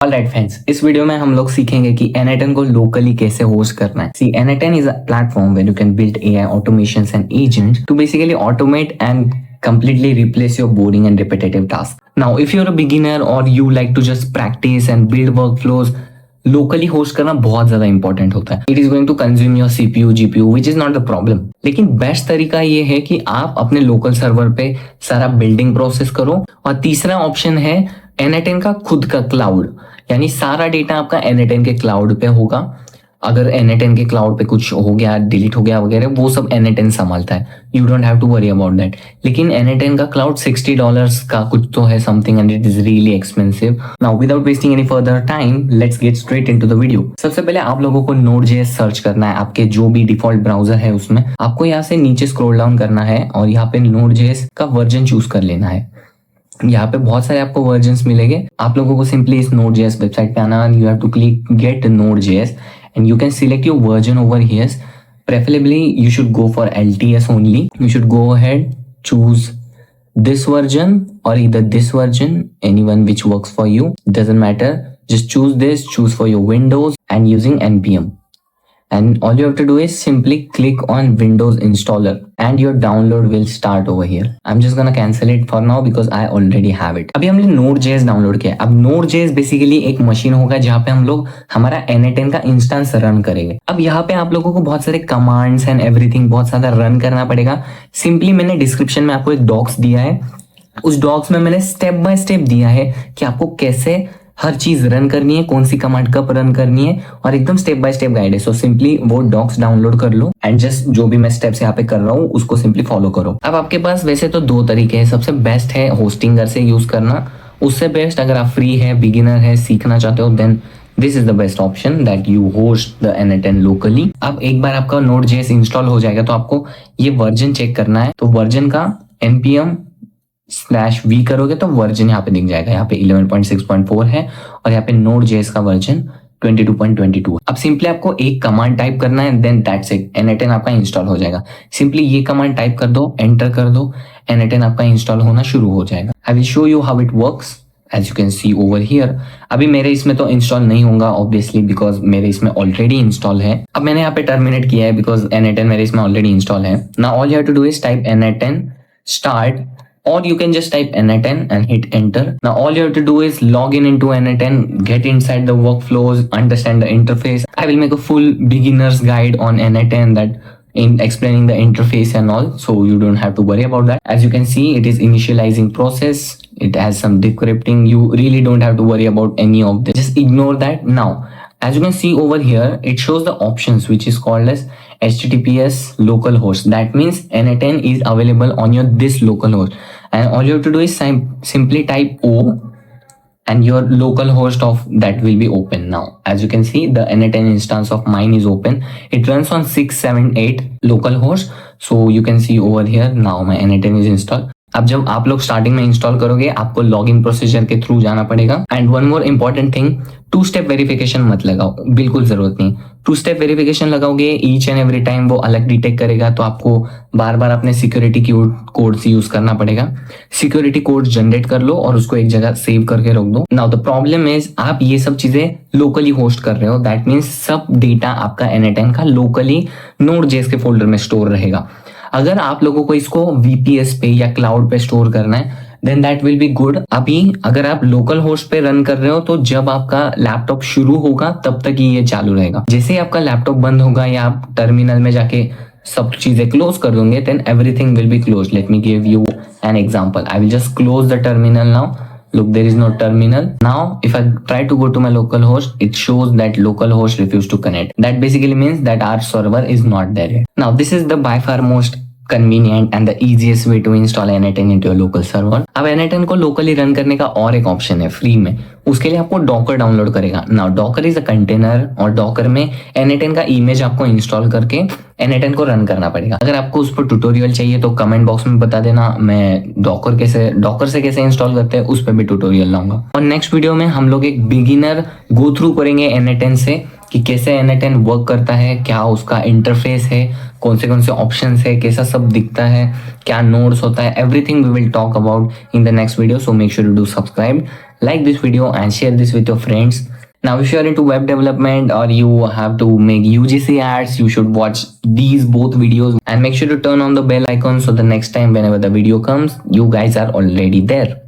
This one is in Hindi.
ऑलराइट फ्रेंड्स, इस वीडियो में हम लोग सीखेंगे कि N8N को लोकली कैसे होस्ट करना है। See, N8N is a platform where you can build AI automations and agents to basically automate and completely replace your boring and repetitive tasks. Now, if you're a beginner or you like to just practice and build workflows, locally host करना बहुत ज्यादा इंपॉर्टेंट होता है। It is going to consume your CPU GPU which is not the problem, लेकिन बेस्ट तरीका ये है कि आप अपने लोकल सर्वर पे सारा बिल्डिंग प्रोसेस करो। और तीसरा ऑप्शन है N8N का खुद का क्लाउड, यानी सारा डेटा आपका N8N के क्लाउड पे होगा। अगर N8N के क्लाउड पे कुछ हो गया, डिलीट हो गया वगैरह, वो सब N8N संभालता है। You don't have to worry about that. लेकिन N8N का क्लाउड $60 का कुछ तो है something, and it is really expensive. Now without wasting any further time, let's get straight into the video. सबसे पहले आप लोगों को Node.js सर्च करना है। आपके जो भी डिफॉल्ट ब्राउजर है उसमें आपको यहाँ से नीचे स्क्रॉल डाउन करना है और यहाँ पे Node.js का वर्जन चूज कर लेना है। यहाँ पे बहुत सारे आपको वर्जन्स मिलेंगे। आप लोगों को सिंपली इस Node.js वेबसाइट पे आना, you have to click get Node.js and you can select your version over here. Preferably you should go for LTS only. You should go ahead, choose this version or either this version, anyone which works for you, doesn't matter. Just choose this, choose for your Windows and using npm. And all you have to do is simply click on Windows installer and your download will start over here. I'm just gonna cancel it for now because I already have it. अभी हमने Node.js डाउनलोड किया। अब Node.js बेसिकली एक मशीन होगा जहाँ पे हम लोग हमारा N8N का इंस्टेंस रन करेंगे। अब यहाँ पे आप लोगों को बहुत सारे कमांड्स एंड एवरीथिंग बहुत सारा रन करना पड़ेगा। सिंपली मैंने डिस्क्रिप्शन में आपको एक डॉक्स दिया है, उस डॉक्स में मैंने स्टेप बाय स्टेप दिया है कि आपको कैसे हर चीज रन करनी है, कौन सी कमांड कब रन करनी है, और एकदम स्टेप बाय स्टेप गाइड है। सो सिंपली वो डॉक्स डाउनलोड कर लो एंड जस्ट जो भी मैं स्टेप्स यहाँ पे कर रहा हूँ उसको सिंपली फॉलो करो। अब आपके पास वैसे तो दो तरीके हैं। सबसे बेस्ट है होस्टिंगर से यूज करना। उससे बेस्ट अगर आप फ्री है, बिगिनर है, सीखना चाहते हो, then this is the best option that you host the N8N locally. अब एक बार आपका Node.js इंस्टॉल हो जाएगा तो आपको ये वर्जन चेक करना है। तो वर्जन का npm/v करोगे तो वर्जन यहाँ पे दिख जाएगा। यहाँ पे 11.6.4 है और यहाँ पे Node.js का वर्जन 22.22। अब सिंपली आपको एक कमांड टाइप करना है, देन दैट्स इट, N8N आपका इंस्टॉल हो जाएगा। सिंपली ये कमांड टाइप कर दो, एंटर कर दो, N8N आपका इंस्टॉल होना शुरू हो जाएगा। I will show you how it works as you can see over here. अभी मेरे इसमें तो इंस्टॉल नहीं होगा ऑब्वियसली बिकॉज मेरे इसमें ऑलरेडी इंस्टॉल है। अब मैंने यहाँ पे टर्मिनेट किया है बिकॉज N8N मेरे इसमें ऑलरेडी इंस्टॉल है। Now all you have to do is type N8N start, or you can just type N8N and hit enter. Now all you have to do is log in into N8N, get inside the workflows, understand the interface. I will make a full beginner's guide on N8N that in explaining the interface and all, so you don't have to worry about that. As you can see, it is initializing process. It has some decrypting. You really don't have to worry about any of this. Just ignore that. Now, as you can see over here, it shows the options which is called as HTTPS localhost. That means N8N is available on your this localhost, and all you have to do is simply type O and your localhost of that will be open. Now as you can see, the N8N instance of mine is open. It runs on 678 localhost. So you can see over here now my N8N is installed. अब जब आप लोग स्टार्टिंग में इंस्टॉल करोगे आपको लॉगिन प्रोसीजर के थ्रू जाना पड़ेगा। And one more important thing, 2 step verification मत लगाओ, बिल्कुल जरूरत नहीं। 2 स्टेप वेरिफिकेशन लगाओगे ईच एंड एवरी टाइम वो अलग डिटेक्ट करेगा, तो आपको बार बार अपने सिक्योरिटी कोड्स यूज करना पड़ेगा। सिक्योरिटी कोड जनरेट कर लो और उसको एक जगह सेव करके रख दो। नाउ द प्रॉब्लम इज आप ये सब चीजें लोकली होस्ट कर रहे हो, दैट मीन्स सब डेटा आपका N8N का लोकली Node.js के फोल्डर में स्टोर रहेगा। अगर आप लोगों को इसको VPS पे या क्लाउड पे स्टोर करना है then that will be good. अभी अगर आप लोकल होस्ट पे रन कर रहे हो तो जब आपका लैपटॉप शुरू होगा तब तक ही ये चालू रहेगा। जैसे ही आपका लैपटॉप बंद होगा या आप टर्मिनल में जाके सब चीजें क्लोज कर दोगे then everything will be close. Let me give you an example. I will just close the terminal now. Look, there is no terminal. Now, if I try to go to my localhost, it shows that localhost refused to connect. That basically means that our server is not there yet. Now, this is the by far most convenient and the easiest way to install N8N into your local server. अब N8N को locally रन करने का और एक ऑप्शन है फ्री में। उसके लिए आपको डॉकर डाउनलोड करेगा। Now Docker is a container और डॉकर में N8N का इमेज आपको इंस्टॉल करके N8N को रन करना पड़ेगा। अगर आपको उस पर ट्यूटोरियल चाहिए तो कमेंट बॉक्स में बता देना, मैं डॉकर से कैसे इंस्टॉल करते हैं उस पर भी ट्यूटोरियल लाऊंगा। और नेक्स्ट वीडियो में हम लोग एक बिगिनर गो थ्रू करेंगे N8N से कि कैसे N8N वर्क करता है, क्या उसका इंटरफेस है, कौन से ऑप्शंस है, कैसा सब दिखता है, क्या नोड्स होता है, everything we will talk about in the next video. So make sure to do subscribe like this video and share this with your friends. Now, if you are into web development or you have to make UGC ads, you should watch these both videos and make sure to turn on the bell icon so the next time whenever the video comes, you guys are already there.